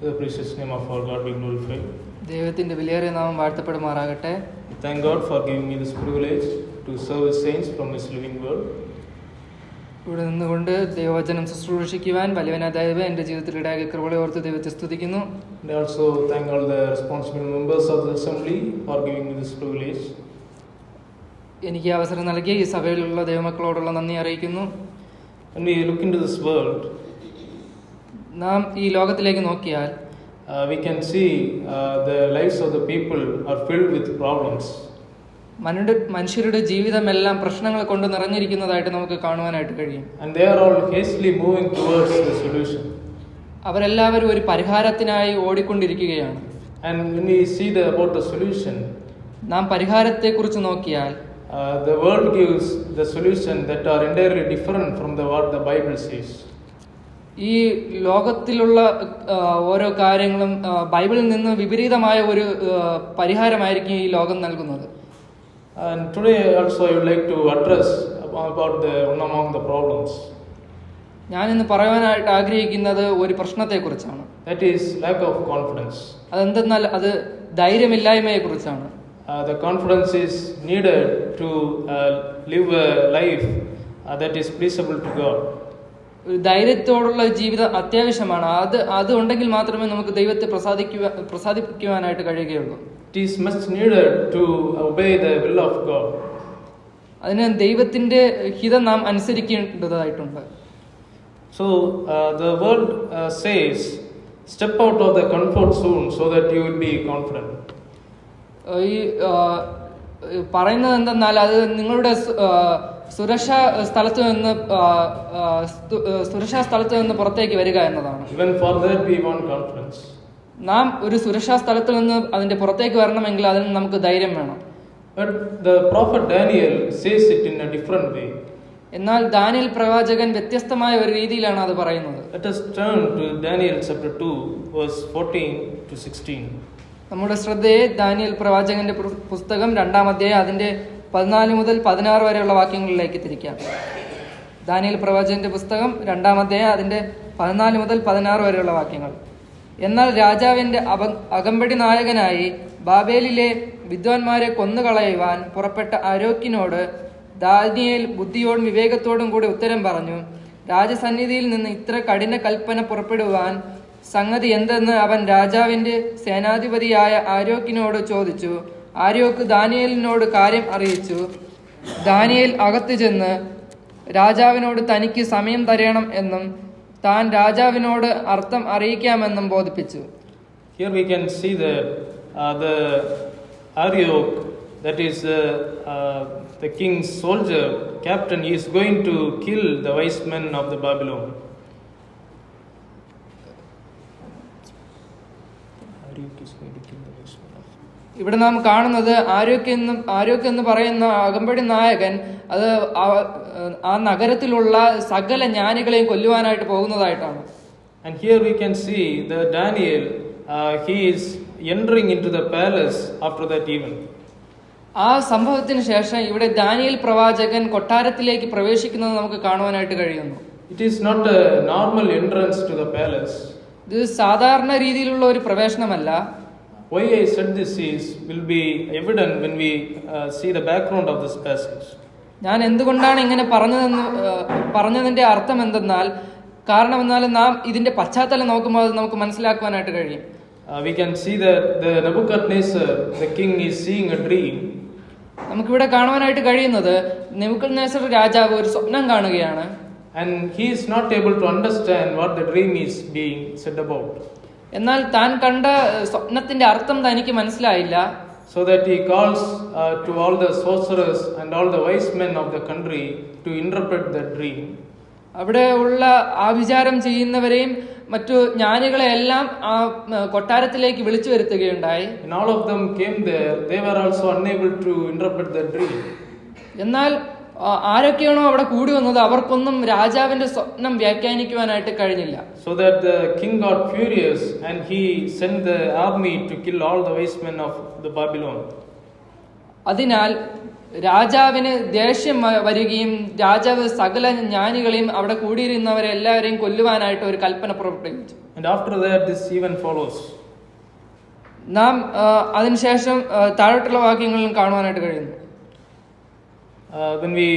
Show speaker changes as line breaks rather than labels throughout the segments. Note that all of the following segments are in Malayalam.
The precious name of our God be glorified.
ദൈവത്തിന്റെ വിലയേറിയ നാമം വാഴ്ത്തപ്പെടുമാറാകട്ടെ.
Thank God for giving me this privilege to serve His saints from His living word.
ഇവിടെ നിന്നുകൊണ്ട് ദൈവവചനം ശുശ്രൂഷിക്കുവാൻ വലിയവനായ ദൈവം എൻ്റെ ജീവിതത്തിൽ ഇടയാക്കിയ കൃപകളെ ഓർത്ത് ദൈവത്തെ സ്തുതിക്കുന്നു.
And I also thank all the responsible members of the assembly for giving me this privilege.
എനിക്ക് അവസരം നൽകിയ ഈ സഭയിലുള്ള ദൈവമക്കളോടുള്ള നന്ദി അറിയിക്കുന്നു.
When we look into this world,
നാം ഈ ലോകത്തിലേക്ക് നോക്കിയാൽ
we can see the lives of the people are filled with problems.
മനുഷ്യരുടെ ജീവിതമെല്ലാം പ്രശ്നങ്ങൾ കൊണ്ട് നിറഞ്ഞിരിക്കുന്നതായിട്ട് നമുക്ക് കാണുവാനായിട്ട് കഴിയും.
And they are all hastily moving towards the solution.
അവരെല്ലാവരും ഒരു പരിഹാരത്തിനായി ഓടിക്കൊണ്ടിരിക്കുകയാണ്.
And when we see about the solution,
നാം പരിഹാരത്തെക്കുറിച്ച് നോക്കിയാൽ
the world gives the solution that are entirely different from what the Bible says.
ഈ ലോകത്തിലുള്ള ഓരോ കാര്യങ്ങളും ബൈബിളിൽ നിന്ന് വിപരീതമായ ഒരു പരിഹാരമായിരിക്കും ഈ ലോകം നൽകുന്നത്.
And today also I would like to address about one among the problems.
ഞാൻ ഇന്ന് പറയാനായിട്ട് ആഗ്രഹിക്കുന്നത് ഒരു പ്രശ്നത്തെക്കുറിച്ചാണ്.
That is lack of confidence.
അതെന്തെന്നാൽ അത് ധൈര്യമില്ലായ്മയെ കുറിച്ചാണ്.
The confidence is needed to live a life that is pleasable to God.
ഒരു ധൈര്യത്തോടുള്ള ജീവിതം അത്യാവശ്യമാണ്. അത് ഉണ്ടെങ്കിൽ മാത്രമേ നമുക്ക് ദൈവത്തെ പ്രസാദിപ്പിക്കുവാനായിട്ട് കഴിയുകയുള്ളൂ.
It is much needed to obey the will of God.
അതിന് ദൈവത്തിന്റെ ഹിതം നാം അനുസരിക്കേണ്ടതായിട്ടുണ്ട്.
So the word says, step out of the comfort zone so that you will be confident.
ഈ പറയുന്നത് എന്തെന്നാൽ അത് നിങ്ങളുടെ സുരക്ഷാ സ്ഥലത്ത് നിന്ന് പുറത്തേക്ക് വരിക എന്നതാണ്.
Even for that we want confidence.
നാം ഒരു സുരക്ഷാ സ്ഥലത്ത് നിന്ന് അതിന്റെ പുറത്തേക്ക് വരണമെങ്കിൽ അതിന് നമുക്ക് ധൈര്യം വേണം.
But the prophet Daniel says it in a different way.
എന്നാൽ ദാനിയേൽ പ്രവാചകൻ വ്യത്യസ്തമായ ഒരു രീതിയിലാണ് അത് പറയുന്നത്.
Let us turn to Daniel chapter 2 verse 14 to 16.
നമ്മുടെ ശ്രദ്ധയെ ദാനിയേൽ പ്രവാചകന്റെ പുസ്തകം 2-ാം അധ്യായം അതിന്റെ 14 മുതൽ 16 വരെയുള്ള വാക്യങ്ങളിലേക്ക് തിരിക്കാം. ദാനിയേൽ പ്രവാചകന്റെ പുസ്തകം 2-ാം അധ്യായം അതിന്റെ 14 മുതൽ 16 വരെയുള്ള വാക്യങ്ങൾ. എന്നാൽ രാജാവിന്റെ അകമ്പടി നായകനായി ബാബേലിലെ വിദ്വാൻമാരെ കൊന്നുകളയുവാൻ പുറപ്പെട്ട അരോക്കിനോട് ദാനിയേൽ ബുദ്ധിയോടും വിവേകത്തോടും കൂടി ഉത്തരം പറഞ്ഞു. രാജസന്നിധിയിൽ നിന്ന് ഇത്ര കഠിന കൽപ്പന പുറപ്പെടുവാൻ സംഗതി എന്തെന്ന് അവൻ രാജാവിന്റെ സേനാധിപതിയായ ആര്യോക്കിനോട് ചോദിച്ചു. ആര്യോക്ക് ദാനിയേലിനോട് കാര്യം അറിയിച്ചു. ദാനിയേൽ അകത്ത് ചെന്ന് രാജാവിനോട് തനിക്ക് സമയം തരണം എന്നും താൻ രാജാവിനോട് അർത്ഥം അറിയിക്കാമെന്നും ബോധിപ്പിച്ചു.
Here we can see that the Aryok, that is the king's soldier captain, is going to kill the wise men of the Babylon.
ഇവിടെ നാം കാണുന്നത് ആര്യോക്ക് എന്ന് പറയുന്ന അകമ്പടി നായകൻ അത് ആ നഗരത്തിലുള്ള സകല ജ്ഞാനികളെയും കൊല്ലുവാനായിട്ട് പോകുന്നതായിട്ടാണ്.
And here we can see that Daniel he is entering into the palace after that event.
ആ സംഭവത്തിന് ശേഷം ഇവിടെ ദാനിയേൽ പ്രവാചകൻ കൊട്ടാരത്തിലേക്ക് പ്രവേശിക്കുന്നത് നമുക്ക് കാണുവാനായിട്ട് കഴിയുന്നു.
It is not a normal entrance to the palace.
ഇത് സാധാരണ രീതിയിലുള്ള ഒരു പ്രവേശനമല്ല.
Why I said this will be evident when we see the background of this passage.
ഞാൻ എന്തുകൊണ്ടാണ് ഇങ്ങനെ പറഞ്ഞതിന്റെ അർത്ഥം എന്തെന്നാൽ നാം ഇതിന്റെ പശ്ചാത്തലം നോക്കുമ്പോൾ അത് നമുക്ക് മനസ്സിലാക്കുവാനായിട്ട് കഴിയും.
We can see that the Nebuchadnezzar, the king, is seeing a dream.
നമുക്കിവിടെ കാണുവാനായിട്ട് കഴിയുന്നത് നെബൂഖദ്നേസർ രാജാവ് ഒരു സ്വപ്നം കാണുകയാണ്.
And he is not able to understand what the dream is being said about.
എന്നാൽ താൻ കണ്ട സ്വപ്നത്തിന്റെ അർത്ഥം തനിക്ക് മനസ്സിലായില്ല.
So that he calls to all the sorcerers and all the wise men of the country to interpret the dream.
അവിടെ ഉള്ള ആഭിചാരം ചെയ്യുന്നവരെയും മറ്റു ജ്ഞാനികളെ എല്ലാം ആ കൊട്ടാരത്തിലേക്ക് വിളിച്ചു വരുത്തുകയുണ്ടായി.
And all of them came there. They were also unable to interpret the dream.
എന്നാൽ ആരൊക്കെയാണോ അവിടെ കൂടി വന്നത് അവർക്കൊന്നും രാജാവിന്റെ സ്വപ്നം വ്യാഖ്യാനിക്കുവാനായിട്ട് കഴിഞ്ഞില്ല.
So that the king got furious and he sent the army to kill all the wise men of the Babylon.
അതിനാൽ രാജാവിന് ദേഷ്യം വരികയും രാജാവ് സകല ജ്ഞാനികളെയും അവിടെ കൂടിയിരുന്നവരെ എല്ലാവരെയും കൊല്ലുവാനായിട്ട് ഒരു കൽപ്പന പുറപ്പെടുവിച്ചു.
And after that this event follows.
നാം അതിനുശേഷം താഴോട്ടുള്ള വാക്യങ്ങളിലും കാണുവാനായിട്ട് കഴിയുന്നു.
When we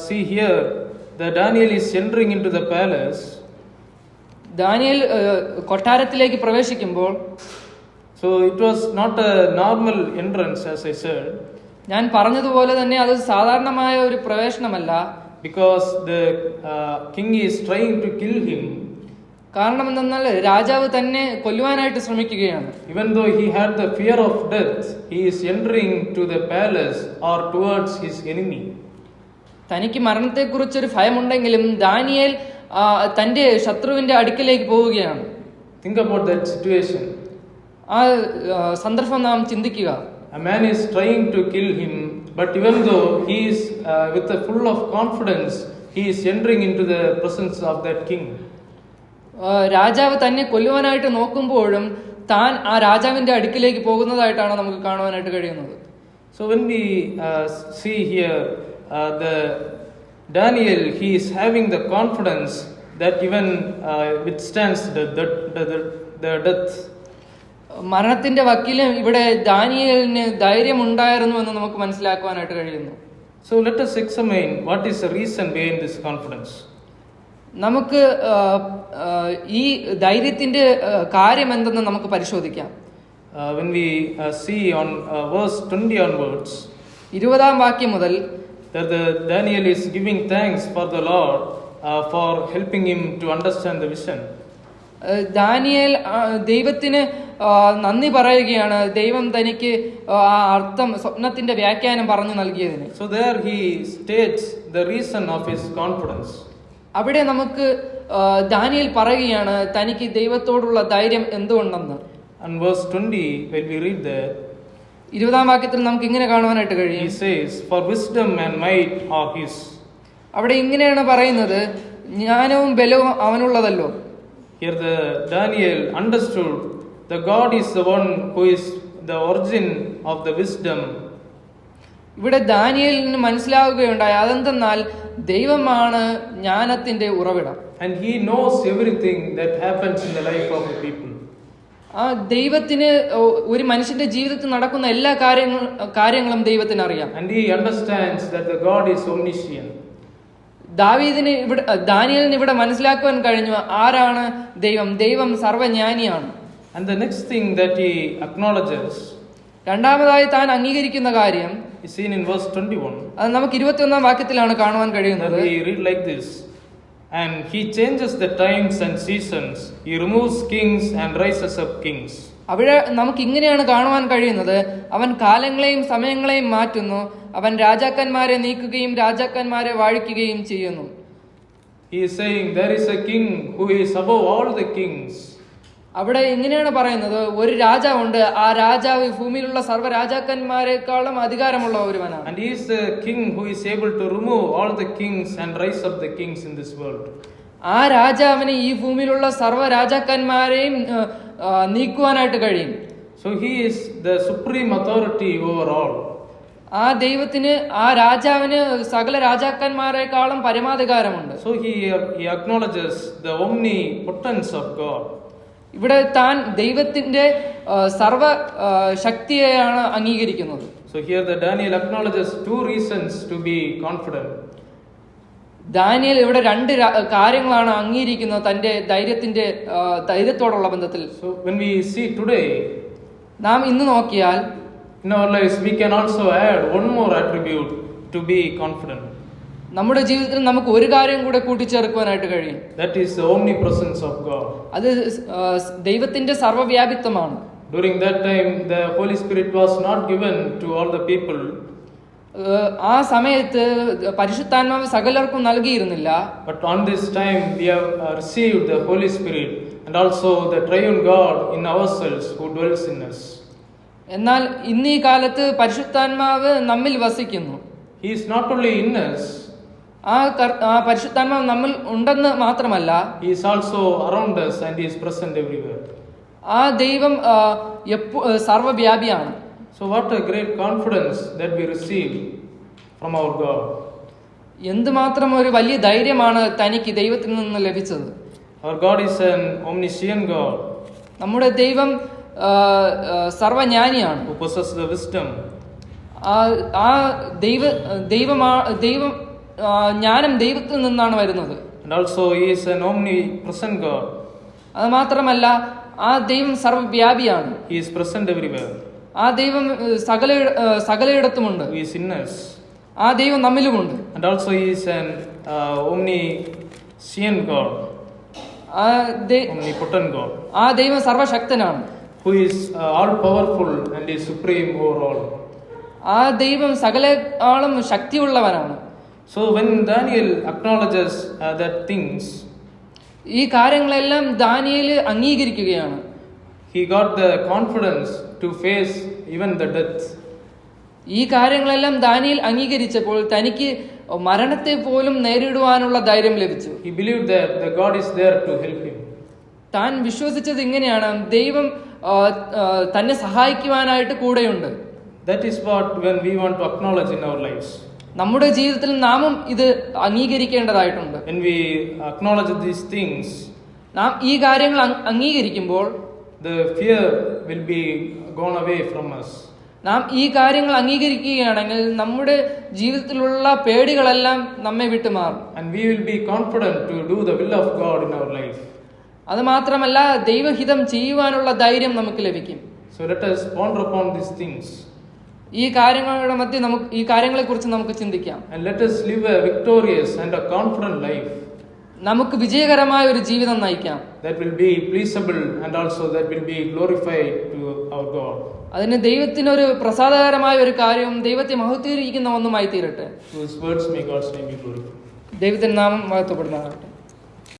see here that Daniel is entering into the palace,
Daniel കൊട്ടാരത്തിലേക്ക് പ്രവേശിക്കുമ്പോൾ,
so it was not a normal entrance as I said,
ഞാൻ പറഞ്ഞതുപോലെ തന്നെ അത് സാധാരണമായ ഒരു പ്രവേശനമല്ല.
because the king is trying to kill him.
കാരണം എന്തെന്നാൽ രാജാവ് തന്നെ കൊല്ലുവാനായിട്ട് ശ്രമിക്കുകയാണ്.
Even though he had the fear of death, he is entering to the palace or towards his enemy.
തനിക്ക് മരണത്തെക്കുറിച്ചൊരു ഭയമുണ്ടെങ്കിലും ദാനിയേൽ തന്റെ ശത്രുവിന്റെ അടുക്കലേക്ക് പോവുകയാണ്.
Think about that situation.
ആ സന്ദർഭം നാം ചിന്തിക്കുക.
A man is trying to kill him, but even though he is with a full of confidence, he is entering into the presence of that king.
രാജാവ് തന്നെ കൊല്ലുവാനായിട്ട് നോക്കുമ്പോഴും താൻ ആ രാജാവിന്റെ അടുക്കിലേക്ക് പോകുന്നതായിട്ടാണ് നമുക്ക് കാണുവാനായിട്ട് കഴിയുന്നത്.
So when we see here the Daniel, he is having the confidence that even withstands the death.
മരണത്തിന്റെ വക്കീലും ഇവിടെ ദാനിയേലിന് ധൈര്യമുണ്ടായിരുന്നു എന്ന് നമുക്ക് മനസ്സിലാക്കുവാനായിട്ട് കഴിയുന്നു.
So let us examine what is the reason behind this confidence.
നമുക്ക് ഈ ധൈര്യത്തിന്റെ കാര്യം എന്തെന്ന് നമുക്ക് പരിശോധിക്കാം.
When we see on verse 20 onwards,
20-ാം വാക്യം മുതൽ,
that Daniel is giving thanks for the Lord for helping him to understand the vision.
Daniel ദൈവത്തിന് നന്ദി പറയുകയാണ്, ദൈവം തനിക്ക് ആ അർത്ഥം, സ്വപ്നത്തിന്റെ വ്യാഖ്യാനം പറഞ്ഞു നൽകിയതിന്.
So there he states the reason of his confidence.
അവിടെ നമുക്ക് ദാനിയേൽ പറയുകയാണ് തനിക്ക് ദൈവത്തോടുള്ള ധൈര്യം എന്തുകൊണ്ടെന്ന്.
And verse 20, when we read that,
20-ാം വാക്യത്തിൽ നമുക്ക് ഇങ്ങനെ കാണുവാനായിട്ട് കഴിയും.
he says, for wisdom and might are his.
അവിടെ ഇങ്ങനെയാണ് പറയുന്നത്, ജ്ഞാനവും ബലവും അവനുള്ളതല്ലോ.
Here the Daniel understood the God is the one who is the origin of the wisdom.
ഇവിടെ ദാനിയേലിന് മനസ്സിലാവുകയുണ്ടായി, അതെന്തെന്നാൽ ദൈവമാണ് ജ്ഞാനത്തിന്റെ ഉറവിടം.
And he knows everything that happens in the life of the people.
ആ ദൈവത്തിന് ഒരു മനുഷ്യന്റെ ജീവിതത്തിൽ നടക്കുന്ന എല്ലാ കാര്യങ്ങളും ദൈവത്തിന് അറിയാം.
And he understands that the God is omniscient.
ദാനിയേലിന് ഇവിടെ മനസ്സിലാക്കുവാൻ കഴിഞ്ഞു ആരാണ് ദൈവം. ദൈവം സർവ്വജ്ഞാനിയാണ്.
And the next thing that he acknowledges,
രണ്ടാമതായി താൻ അംഗീകരിക്കുന്ന കാര്യം
is seen in verse 21.
അത് നമുക്ക് 21-ാം വാക്യത്തിലാണ് കാണുവാൻ കഴിയുന്നത്.
We read like this, and he changes the times and seasons, he removes kings and raises up kings.
അവിടെ നമുക്ക് ഇങ്ങനെയാണ് കാണുവാൻ കഴിയുന്നത്, അവൻ കാലങ്ങളെയും സമയങ്ങളെയും മാറ്റുന്നു, അവൻ രാജാക്കന്മാരെ നീക്കുകയും രാജാക്കന്മാരെ വാഴിക്കുകയും ചെയ്യുന്നു.
He is saying there is a king who is above all the kings.
അവിടെ ഇങ്ങനെയാണ് പറയുന്നത്, ഒരു രാജാവുണ്ട്, ആ രാജാവ് ഭൂമിയിലുള്ള സർവ്വ രാജാക്കന്മാരെക്കാളും അധികാരമുള്ള ഒരുവനാണ്.
And he is the king who is able to remove all the kings and rise up the kings in this world.
ആ രാജാവിന് ഈ ഭൂമിയിലുള്ള സർവ്വ രാജാക്കന്മാരെയും നീക്കുവാനായിട്ട് കഴിയും.
So he is the supreme authority over all.
ആ ദൈവത്തിന്, ആ രാജാവിന് സകല രാജാക്കന്മാരെക്കാളും പരമാധികാരമുണ്ട്.
So he acknowledges the omnipotence of God.
ഇവിടെ താൻ ദൈവത്തിന്റെ സർവ ശക്തിയെയാണ് അംഗീകരിക്കുന്നത്.
So here the Daniel acknowledges two reasons to be confident.
Daniel ഇവിടെ രണ്ട് കാര്യങ്ങളാണ് അംഗീകരിക്കുന്നത് തന്റെ ധൈര്യത്തോടുള്ള ബന്ധത്തിൽ.
So when we see today,
നാം ഇന്ന് നോക്കിയാൽ
in our lives we can also add one more attribute to be confident.
നമ്മുടെ ജീവിതത്തിൽ നമുക്ക് ഒരു കാര്യം കൂടെ കൂട്ടിച്ചേർക്കുവാനായിട്ട് കഴിയും.
That is the omnipresence of God.
അത് ദൈവത്തിന്റെ സർവ്വവ്യാപിത്വമാണ്.
During that time the Holy Spirit was not given to all the people.
ആ സമയത്ത് പരിശുദ്ധാത്മാവ് സകലർക്കും നൽകിയിരുന്നില്ല.
But on this time we have received the Holy Spirit and also the triune God in ourselves who dwells in us.
എന്നാൽ ഇന്ന് ഈ കാലത്ത് പരിശുദ്ധാത്മാവ് നമ്മിൽ വസിക്കുന്നു.
He is not only in us,
ആ പരിശുദ്ധാത്മാവ് നമ്മിൽ ഉണ്ടെന്ന് മാത്രമല്ല,
he is also around us and he is present everywhere.
ആ ദൈവം സർവ്വവ്യാപിയാണ്.
So what a great confidence that we receive from our God.
എന്തുമാത്രം ഒരു വലിയ ധൈര്യമാണ് തനിക്ക് ദൈവത്തിൽ നിന്ന് ലഭിച്ചത്.
Our God is an omniscient God.
നമ്മുടെ ദൈവം സർവജ്ഞാനിയാണ്.
Who possesses the wisdom.
ആ ദൈവം ജ്ഞാനം ദൈവത്തിൽ നിന്നാണ് വരുന്നത്.
And also he is an omnipresent God.
അത് മാത്രമല്ല ആ ദൈവം സർവ്വവ്യാപിയാണ്.
He is present everywhere.
ആ ദൈവം സകലയിടത്തുമുണ്ട്.
He is in us.
ആ ദൈവം നമ്മിലുമുണ്ട്.
And also he is an omniscient God. Omnipotent God.
ആ ദൈവം സർവശക്തനാണ്.
Who is all powerful and is supreme over all.
ആ ദൈവം സകലആളും ശക്തിയുള്ളവനാണ്.
So when Daniel acknowledges that things,
ഈ കാര്യങ്ങളെല്ലാം Daniel അംഗീകരിക്കുകയാണ്.
he got the confidence to face even the death.
ഈ കാര്യങ്ങളെല്ലാം ദാനിയേൽ അംഗീകരിച്ചപ്പോൾ തനിക്ക് മരണത്തെ പോലും നേരിടുവാനുള്ള ധൈര്യം ലഭിച്ചു.
He believed that the God is there to help him.
താൻ വിശ്വസിച്ചത് ഇങ്ങനെയാണ്, ദൈവം തന്നെ സഹായിക്കുവാനായിട്ട് കൂടെയുണ്ട്.
That is what when we want to acknowledge in our lives.
നമ്മുടെ ജീവിതത്തിൽ നാമും ഇത് അംഗീകരിക്കേണ്ടതായിട്ടുണ്ട്.
When we acknowledge these things,
നാം ഈ കാര്യങ്ങൾ അംഗീകരിക്കുമ്പോൾ
the fear will be gone away from us.
നാം ഈ കാര്യങ്ങൾ അംഗീകരിക്കുകയാണെങ്കിൽ നമ്മുടെ ജീവിതത്തിലുള്ള പേടികളെല്ലാം നമ്മെ വിട്ടുമാറും.
And we will be confident to do the will of God in our life.
അത് മാത്രമല്ല ദൈവഹിതം ചെയ്യുവാനുള്ള ധൈര്യം നമുക്ക് ലഭിക്കും.
So let us ponder upon these things.
ഈ കാര്യങ്ങളുടെ മധ്യ ഈ കാര്യങ്ങളെക്കുറിച്ച് നമുക്ക് ചിന്തിക്കാം.
And let us live a victorious and a confident life.
നമുക്ക് വിജയകരമായ ഒരു ജീവിതം നയിക്കാം.
That will be pleasable and also that will be glorified to our God.
അതിന് ദൈവത്തിനൊരു പ്രസാദകരമായ ഒരു കാര്യവും ദൈവത്തെ മഹത്വീകരിക്കുന്ന ഒന്നുമായി തീരട്ടെ.
Those words may God's name be glorified.
ദൈവത്തിന്റെ നാമം മഹത്വപ്പെടുമാറാകട്ടെ.